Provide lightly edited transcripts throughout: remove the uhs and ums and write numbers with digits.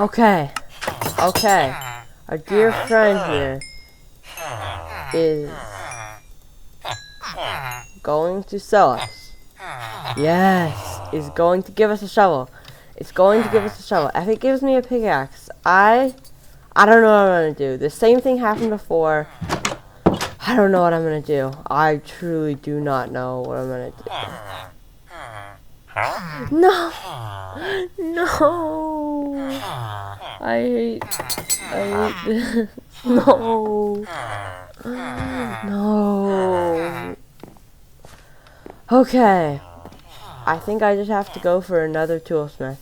Okay. Okay. Our dear friend here is going to sell us. Yes, is going to give us a shovel. It's going to give us a shovel. If it gives me a pickaxe, I don't know what I'm gonna do. The same thing happened before. I don't know what I'm gonna do. I truly do not know what I'm gonna do. No, no. I hate this. No, no. Okay. I think I just have to go for another toolsmith.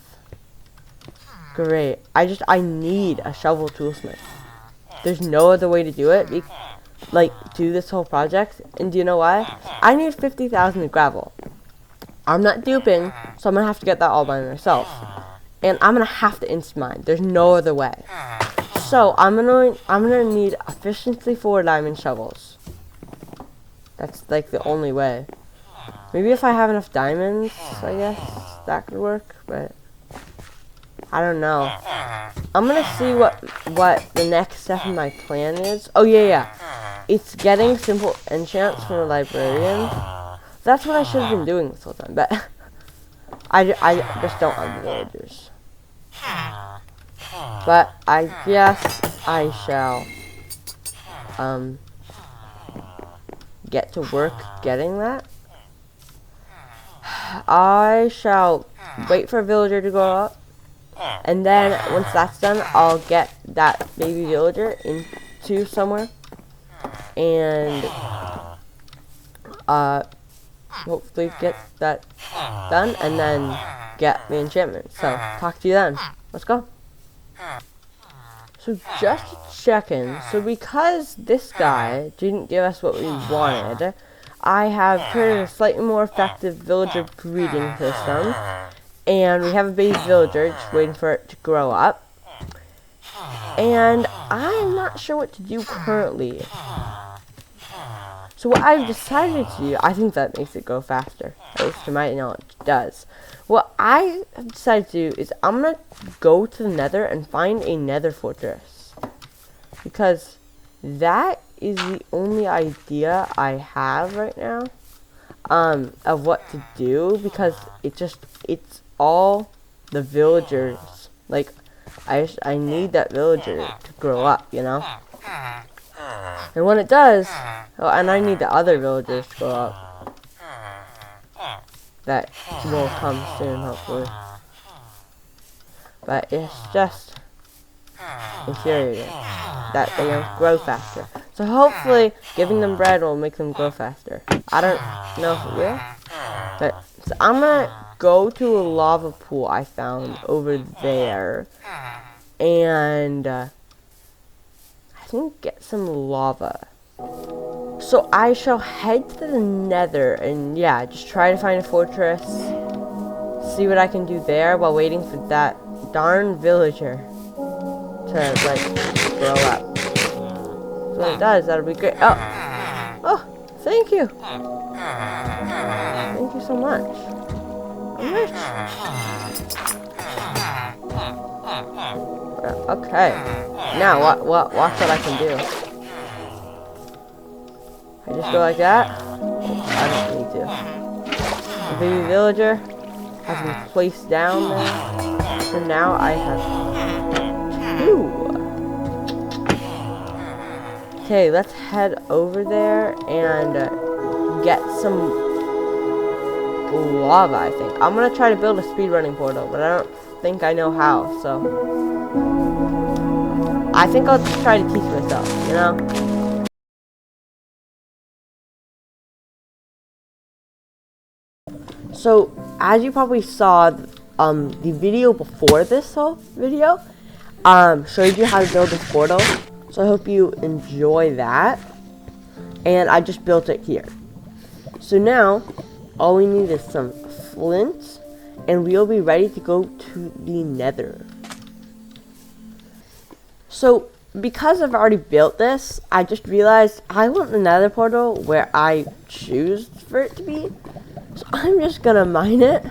Great. I need a shovel toolsmith. There's no other way to do it. Like, do this whole project. And do you know why? I need 50,000 gravel. I'm not duping, so I'm gonna have to get that all by myself. And I'm gonna have to instant mine. There's no other way. So I'm gonna need efficiency 4 diamond shovels. That's like the only way. Maybe if I have enough diamonds, I guess that could work, but I don't know. I'm gonna see what the next step in my plan is. Oh yeah. It's getting simple enchants from a librarian. That's what I should have been doing this whole time, but I just don't have the villagers. But I guess I shall get to work getting that. I shall wait for a villager to grow up, and then once that's done, I'll get that baby villager into somewhere, and hopefully get that done, and then get the enchantment. So talk to you then. Let's go. So just checking. So because this guy didn't give us what we wanted, I have created a slightly more effective villager breeding system, and we have a baby villager just waiting for it to grow up. And I'm not sure what to do currently. So what I've decided to do, I think that makes it go faster. At least to my knowledge, it does. What I have decided to do is I'm going to go to the nether and find a nether fortress. Because that is the only idea I have right now of what to do. Because it's all the villagers. Like, I need that villager to grow up, you know? And when it does, oh, and I need the other villagers to grow up. That will come soon, hopefully. But it's just infuriating that they don't grow faster. So hopefully, giving them bread will make them grow faster. I don't know if it will. But so I'm gonna go to a lava pool I found over there. And I think get some lava. So I shall head to the nether and yeah, just try to find a fortress. See what I can do there while waiting for that darn villager to like grow up. So when it does, that'll be great. Oh, thank you. Thank you so much. I'm rich. Okay. Now watch what I can do. I just go like that. I don't need to. The baby villager has been placed down there. So now I have 2. Okay, let's head over there and get some lava, I think. I'm gonna try to build a speedrunning portal, but I don't think I know how, so I think I'll just try to teach myself, you know? So, as you probably saw, the video before this whole video, showed you how to build this portal. So I hope you enjoy that. And I just built it here. So now, all we need is some flint, and we'll be ready to go to the nether. So, because I've already built this, I just realized I want the nether portal where I choose for it to be. So I'm just gonna mine it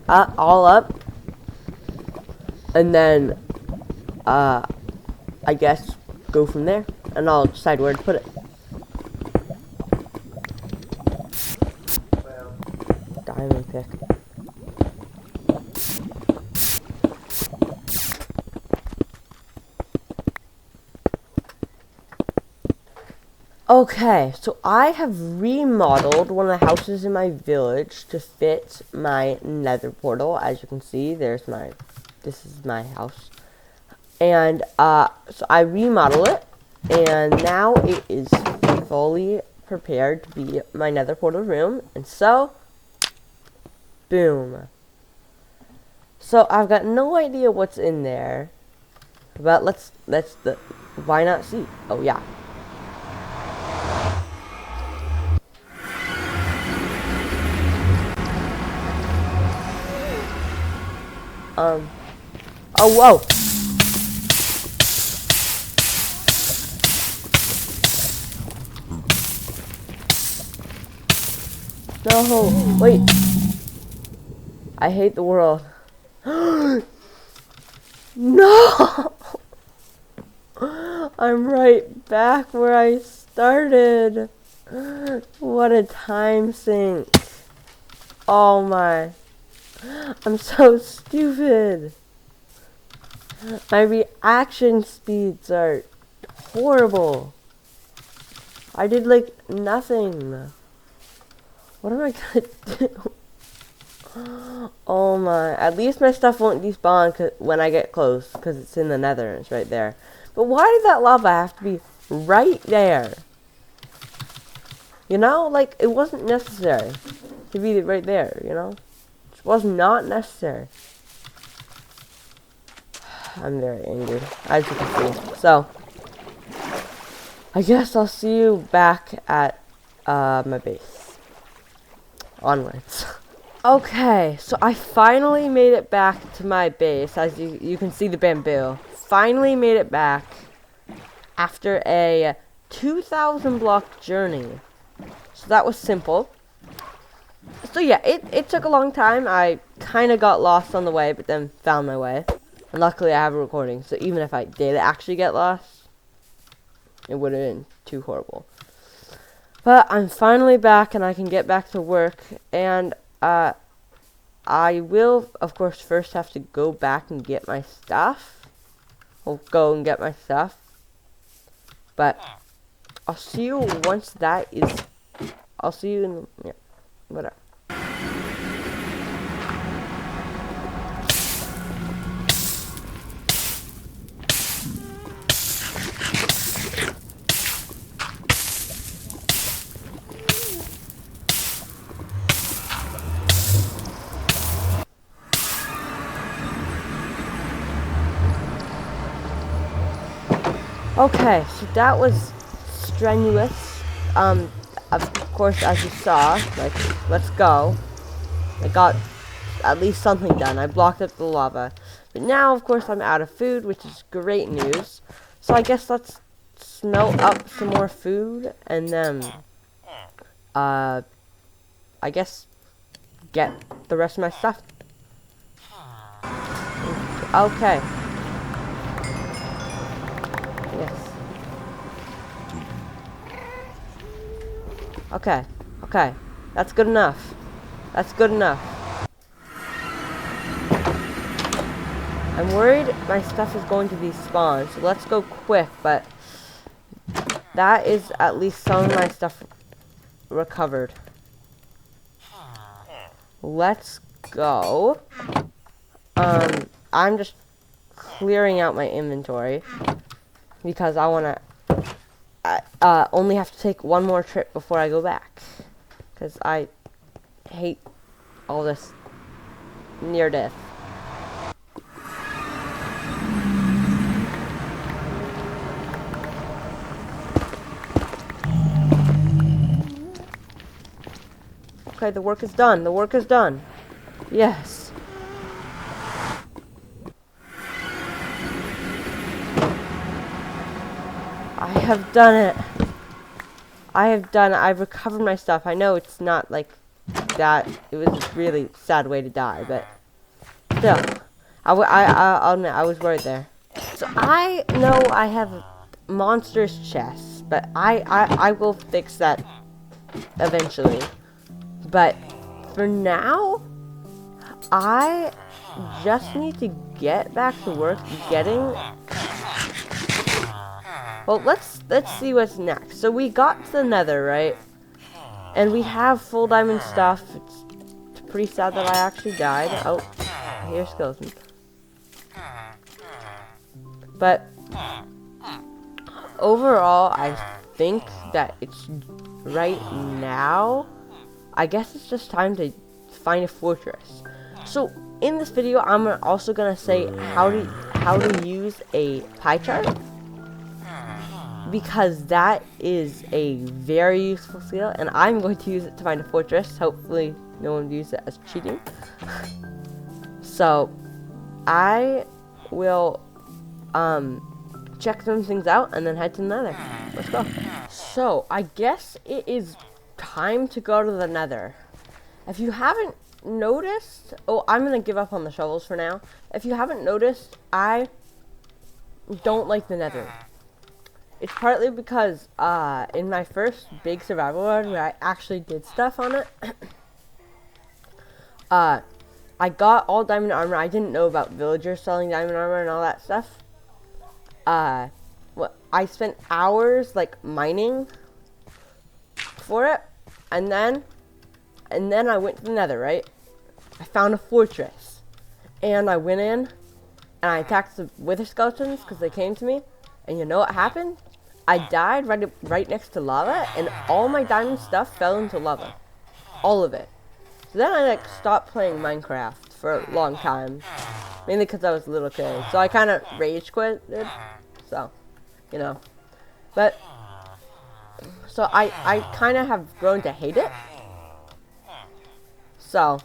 all up, and then I guess go from there, and I'll decide where to put it. Diamond pick. Okay, so I have remodeled one of the houses in my village to fit my nether portal. As you can see, this is my house. And, so I remodel it, and now it is fully prepared to be my nether portal room, and so, boom. So, I've got no idea what's in there, but why not see? Oh, yeah. Oh, whoa! No, wait. I hate the world. No! I'm right back where I started. What a time sink. Oh my. I'm so stupid. My reaction speeds are horrible. I did like nothing. What am I gonna do? Oh my. At least my stuff won't despawn when I get close, because it's in the nether and it's right there. But why did that lava have to be right there? You know, like, it wasn't necessary to be right there, you know? It was not necessary. I'm very angry, as you can see. So, I guess I'll see you back at my base. Onwards. Okay, so I finally made it back to my base. As you can see the bamboo. Finally made it back after a 2,000 block journey. So that was simple. So yeah, it took a long time. I kind of got lost on the way, but then found my way. And luckily I have a recording, so even if I did actually get lost, it would have been too horrible. But I'm finally back, and I can get back to work, and I will, of course, first have to go back and get my stuff. I'll go and get my stuff. But I'll see you once that is... I'll see you in... Yeah, whatever. Okay, so that was strenuous. Of course, as you saw, like, let's go. I got at least something done. I blocked up the lava. But now, of course, I'm out of food, which is great news. So I guess let's smelt up some more food, and then, I guess, get the rest of my stuff. Okay. Yes. Okay. Okay. That's good enough. That's good enough. I'm worried my stuff is going to be spawned, so let's go quick, but that is at least some of my stuff recovered. Let's go. I'm just clearing out my inventory because I want to only have to take one more trip before I go back, because I hate all this near death. Okay, the work is done. The work is done. Yes. I have done it. I have done it. I've recovered my stuff. I know it's not like that. It was a really sad way to die, but still. I'll admit, I was worried there. So I know I have monstrous chests, but I will fix that eventually. But for now, I just need to get back to work getting... Well, let's see what's next. So we got to the Nether, right? And we have full diamond stuff. It's pretty sad that I actually died. Oh, here's skeleton. But overall, I think that it's right now. I guess it's just time to find a fortress. So in this video, I'm also gonna say how to use a pie chart, because that is a very useful skill, and I'm going to use it to find a fortress. Hopefully, no one views it as cheating. So I will check some things out and then head to the Nether. Let's go. So I guess it is time to go to the Nether. If you haven't noticed, oh, I'm gonna give up on the shovels for now. If you haven't noticed, I don't like the Nether. It's partly because in my first big survival mode where I actually did stuff on it, I got all diamond armor. I didn't know about villagers selling diamond armor and all that stuff. I spent hours like mining for it, and then I went to the Nether, right? I found a fortress, and I went in and I attacked the wither skeletons because they came to me. And you know what happened? I died right next to lava, and all my diamond stuff fell into lava, all of it. So then I like stopped playing Minecraft for a long time, mainly because I was a little kid. So I kind of rage quitted. So, you know, but so I kind of have grown to hate it. So,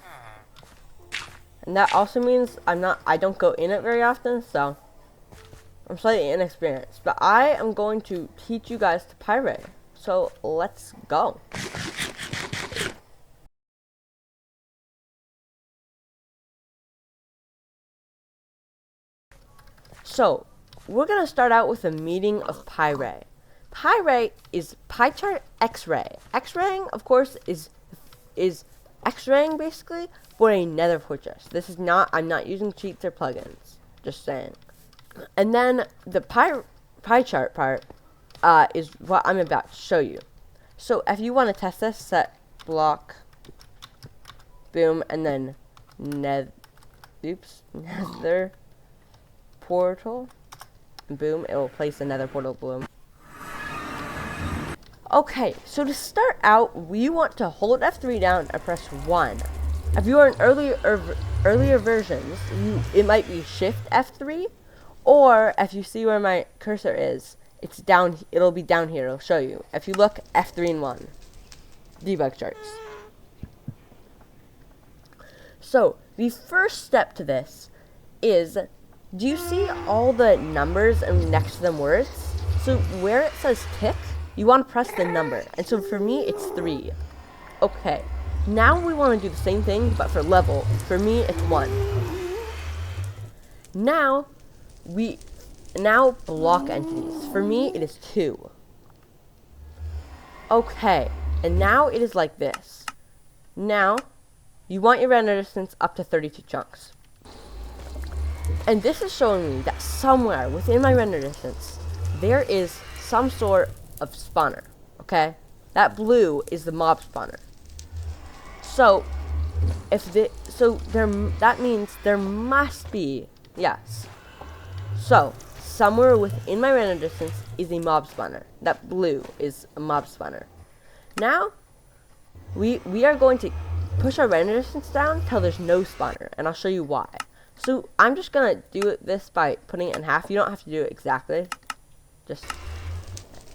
and that also means I don't go in it very often. So I'm slightly inexperienced, but I am going to teach you guys to pirate. So let's go. So we're gonna start out with a meeting of Pyrite. Pyrite is pie chart X-ray. X-raying, of course, is X-raying basically for a Nether fortress. This is not. I'm not using cheats or plugins. Just saying. And then the pie chart part is what I'm about to show you. So if you want to test this, set block, boom, and then nether portal, boom, it will place another portal bloom. Okay, so to start out, we want to hold F3 down and press 1. If you are in earlier versions, it might be Shift F3, or if you see where my cursor is, it's down. It'll be down here. It'll show you. If you look, F3 and 1, debug charts. So the first step to this is, do you see all the numbers and next to them words? So where it says tick, you want to press the number. And so for me, it's 3. Okay. Now we want to do the same thing, but for level. For me, it's 1. Now block entities. For me, it is 2. Okay. And now it is like this. Now, you want your render distance up to 32 chunks. And this is showing me that somewhere within my render distance, there is some sort of spawner, okay? That blue is the mob spawner. So, that means there must be, yes. So, somewhere within my render distance is a mob spawner. That blue is a mob spawner. Now, we are going to push our render distance down till there's no spawner, and I'll show you why. So, I'm just gonna do this by putting it in half. You don't have to do it exactly. Just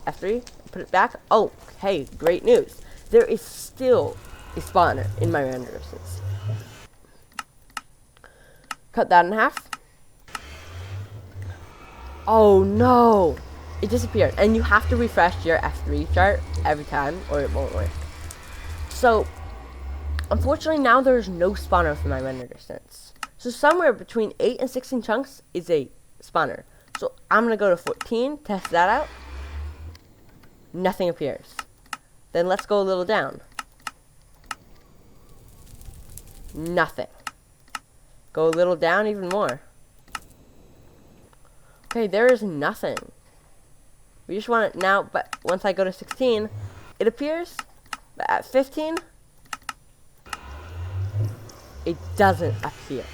F3, put it back. Oh, hey, great news. There is still a spawner in my render distance. Cut that in half. Oh no, it disappeared. And you have to refresh your F3 chart every time or it won't work. So, unfortunately now there's no spawner for my render distance. So somewhere between 8 and 16 chunks is a spawner. So I'm going to go to 14, test that out. Nothing appears. Then let's go a little down. Nothing. Go a little down even more. Okay, there is nothing. We just want it now, but once I go to 16, it appears. But at 15, it doesn't appear.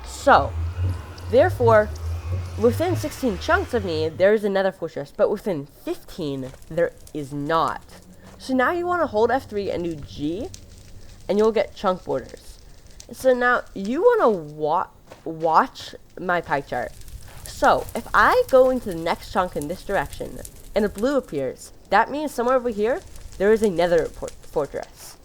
So, therefore, within 16 chunks of me, there is another fortress, but within 15, there is not. So now you want to hold F3 and do G, and you'll get chunk borders. So now you want to watch my pie chart. So if I go into the next chunk in this direction, and a blue appears, that means somewhere over here, there is another fortress.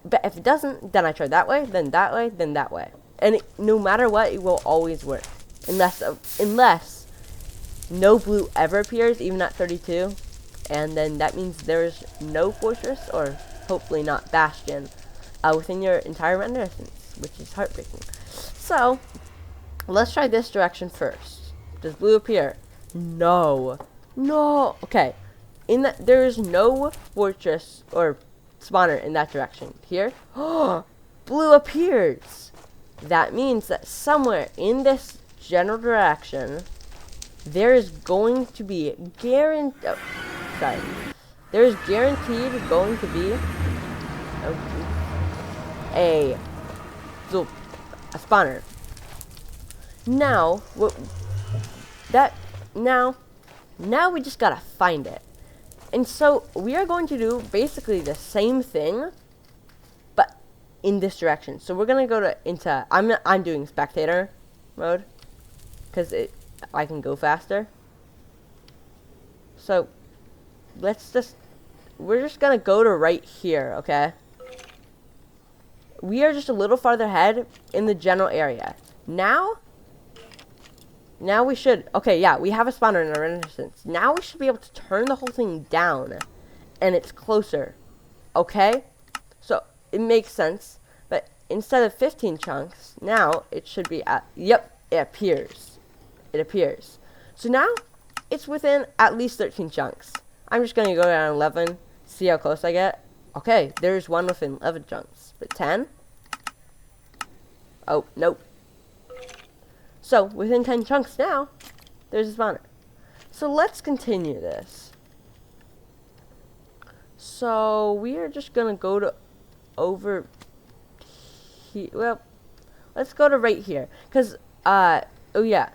But if it doesn't, then I try that way, then that way, then that way. And no matter what, it will always work. Unless no blue ever appears, even at 32. And then that means there's no fortress, or hopefully not bastion, within your entire reminiscence, which is heartbreaking. So, let's try this direction first. Does blue appear? No. No. Okay. There is no fortress or spawner in that direction. Here, blue appears. That means that somewhere in this general direction, there is going to be there is guaranteed going to be a spawner. Now, now we just gotta find it. And so we are going to do basically the same thing, but in this direction. So we're gonna go into I'm doing spectator mode because I can go faster. So we're just gonna go to right here, okay? We are just a little farther ahead in the general area. Now we should, okay, yeah, we have a spawner in our renaissance. Now we should be able to turn the whole thing down, and it's closer, okay? So, it makes sense, but instead of 15 chunks, now it should be at, yep, it appears. It appears. So now, it's within at least 13 chunks. I'm just going to go down 11, see how close I get. Okay, there's one within 11 chunks, but 10? Oh, nope. So, within 10 chunks now, there's a spawner. So, let's continue this. So, we are just going to go to over here. Well, let's go to right here. Because, oh yeah.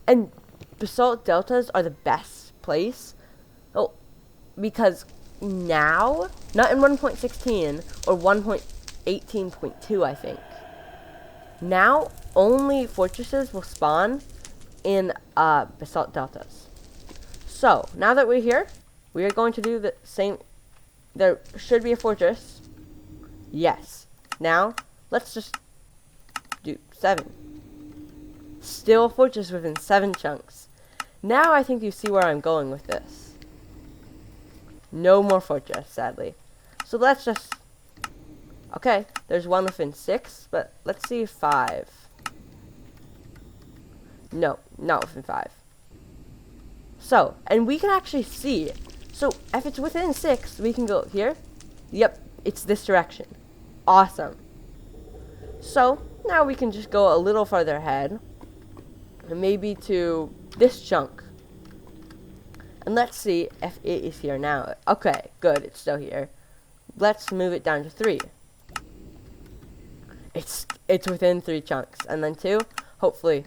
And basalt deltas are the best place. Oh, because now, not in 1.16 or 1.18.2, I think. Now, only fortresses will spawn in basalt deltas. So, now that we're here, we are going to do the same. There should be a fortress. Yes. Now, let's just do 7. Still a fortress within 7 chunks. Now I think you see where I'm going with this. No more fortress, sadly. So let's just... Okay, there's one within 6, but let's see 5. No, not within 5. So, and we can actually see. So, if it's within 6, we can go here. Yep, it's this direction. Awesome. So, now we can just go a little farther ahead. And maybe to this chunk. And let's see if it is here now. Okay, good, it's still here. Let's move it down to 3. It's within 3 chunks. And then 2, hopefully.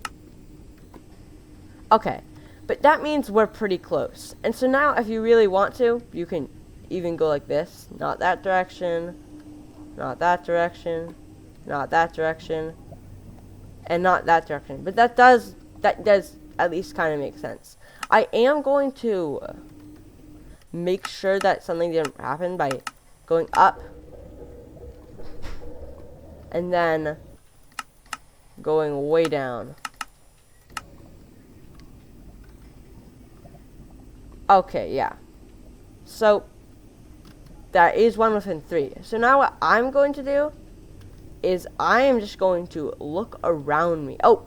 Okay, but that means we're pretty close. And so now, if you really want to, you can even go like this. Not that direction, not that direction, not that direction, and not that direction. But that does at least kind of make sense. I am going to make sure that something didn't happen by going up and then going way down. Okay, yeah. So, that is one within 3. So now what I'm going to do is I am just going to look around me. Oh,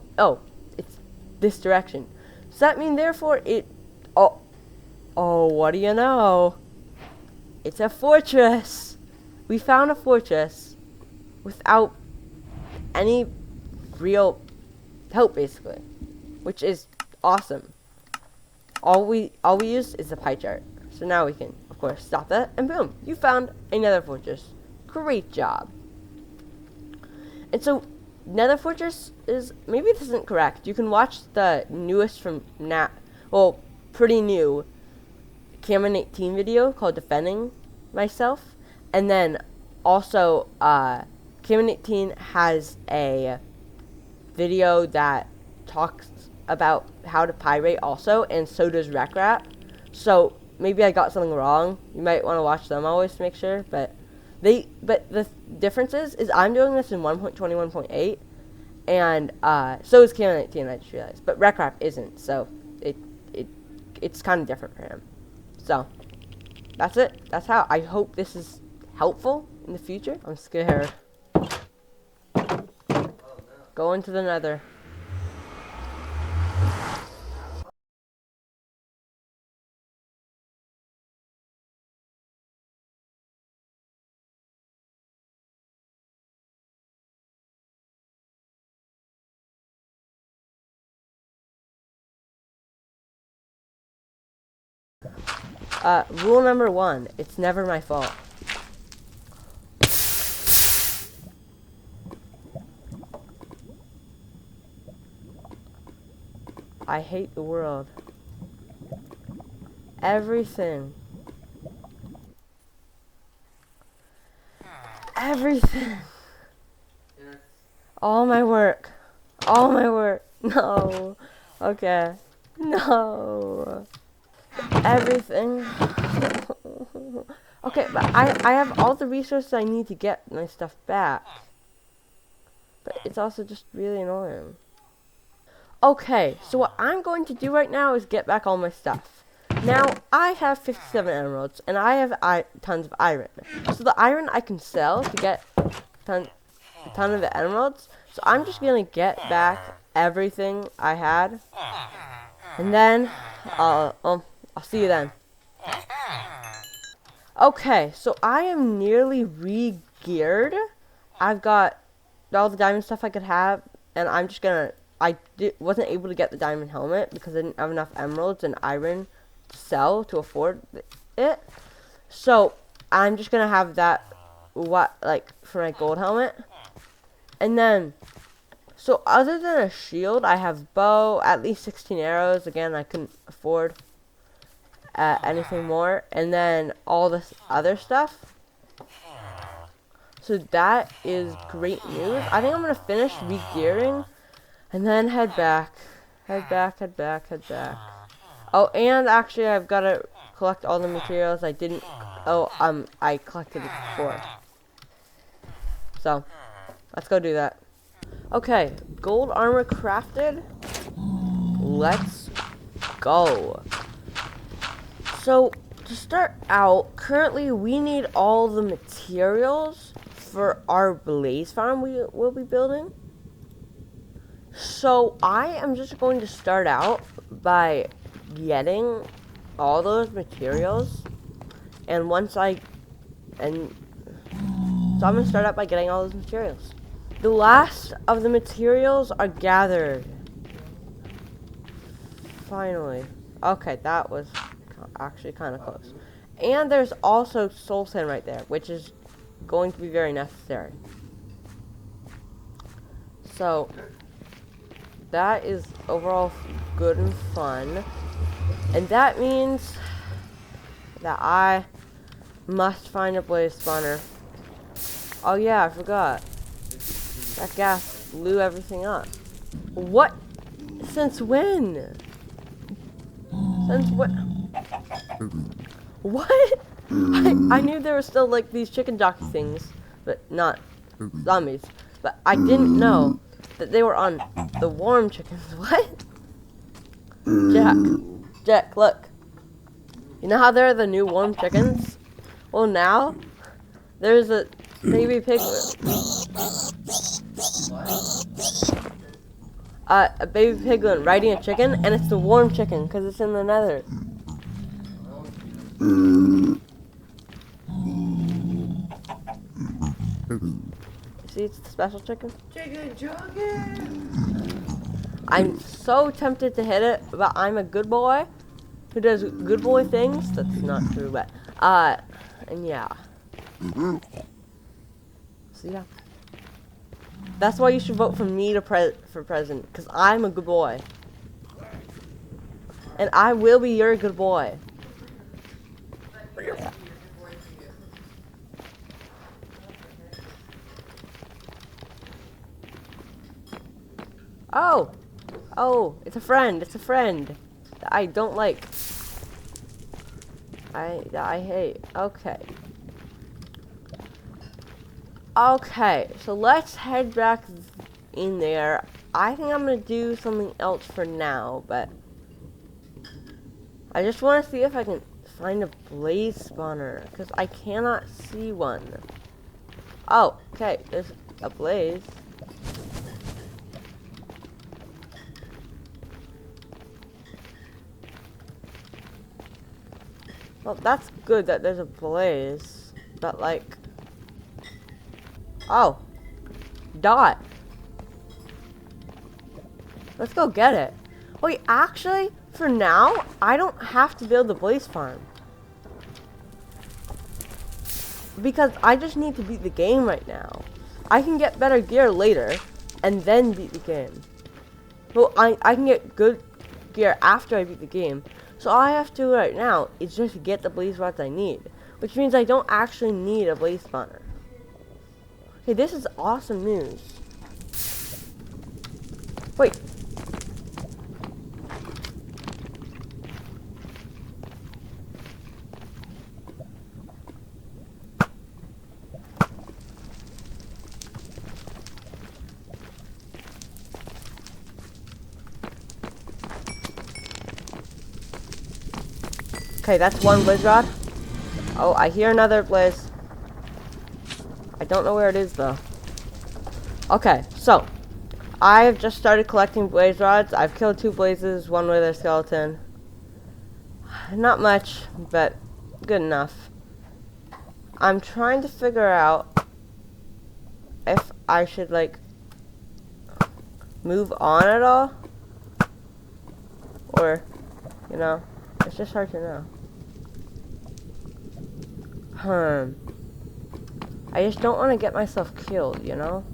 this direction. Does that mean therefore it... Oh, what do you know? It's a fortress. We found a fortress without any real help, basically, which is awesome. All we use is the pie chart. So now we can, of course, stop that, and boom, you found another fortress. Great job. And so, Nether Fortress is, maybe this isn't correct. You can watch the newest from well, pretty new Cameron 18 video called Defending Myself. And then also, Cameron 18 has a video that talks about how to pirate also, and so does Rap. So, maybe I got something wrong. You might want to watch them always to make sure, but the difference is I'm doing this in 1.21.8, and so is Cameron 18, I just realized. But Rap isn't, so it's kind of different for him. So that's it. That's how. I hope this is helpful in the future. I'm scared. Go into the Nether. Rule number 1, it's never my fault. I hate the world. Everything. Everything. All my work. All my work. No. Okay. No. Everything. Okay, but I have all the resources I need to get my stuff back. But it's also just really annoying. Okay, so what I'm going to do right now is get back all my stuff. Now, I have 57 emeralds, and I have tons of iron. So the iron I can sell to get a ton of emeralds. So I'm just going to get back everything I had. And then, I'll see you then. Okay, so I am nearly re-geared. I've got all the diamond stuff I could have, and I'm just gonna... wasn't able to get the diamond helmet because I didn't have enough emeralds and iron to sell to afford it. So, I'm just gonna have that, for my gold helmet. And then, so other than a shield, I have bow, at least 16 arrows. Again, I couldn't afford anything more. And then all this other stuff. So that is great news. I think I'm going to finish re-gearing and then head back. Head back. Oh, and actually I've got to collect all the materials I didn't... I collected it before. So, let's go do that. Okay, gold armor crafted. Let's go. So, to start out, currently we need all the materials for our blaze farm we will be building. So, I am just going to start out by getting all those materials. And so I'm going to start out by getting all those materials. The last of the materials are gathered. Finally. Okay, that was actually kind of close. And there's also soul sand right there, which is going to be very necessary. So, that is overall good and fun. And that means that I must find a blaze spawner. Oh yeah, I forgot. That gas blew everything up. What? Since when? Since what? What? I knew there were still like these chicken jockey things, but not zombies. But I didn't know that they were on the warm chickens. What? Jack, look. You know how there are the new warm chickens? Well, now there's a baby piglet. a baby piglin riding a chicken, and it's the warm chicken because it's in the nether. See, it's the special chicken. I'm so tempted to hit it, but I'm a good boy who does good boy things. That's not true, but and yeah. So yeah. That's why you should vote for me for president, because I'm a good boy. And I will be your good boy. Oh! Oh, it's a friend. It's a friend that I don't like. That I hate. Okay. Okay, so let's head back in there. I think I'm gonna do something else for now, but I just want to see if I can find a blaze spawner, because I cannot see one. Oh, okay, there's a blaze. Well, that's good that there's a blaze, but like... Oh! Dot! Let's go get it. Wait, actually, for now, I don't have to build the blaze farm. Because I just need to beat the game right now. I can get better gear later, and then beat the game. Well, I can get good gear after I beat the game. So all I have to do right now is just get the blaze rods I need. Which means I don't actually need a blaze spawner. Hey, this is awesome news. Wait. Okay, that's one blaze rod. Oh, I hear another blaze. I don't know where it is, though. Okay, so I've just started collecting blaze rods. I've killed 2 blazes, 1 wither skeleton. Not much, but good enough. I'm trying to figure out if I should, like, move on at all. Or, you know, it's just hard to know. I just don't want to get myself killed, you know?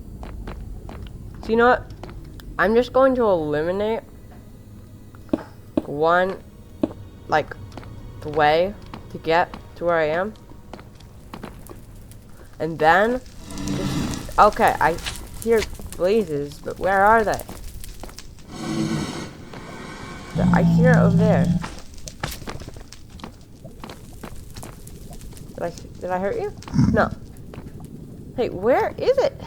So you know what? I'm just going to eliminate one, like, the way to get to where I am. And then, just, okay, I hear blazes, but where are they? I hear it over there. Did I hurt you? No. Hey, where is it?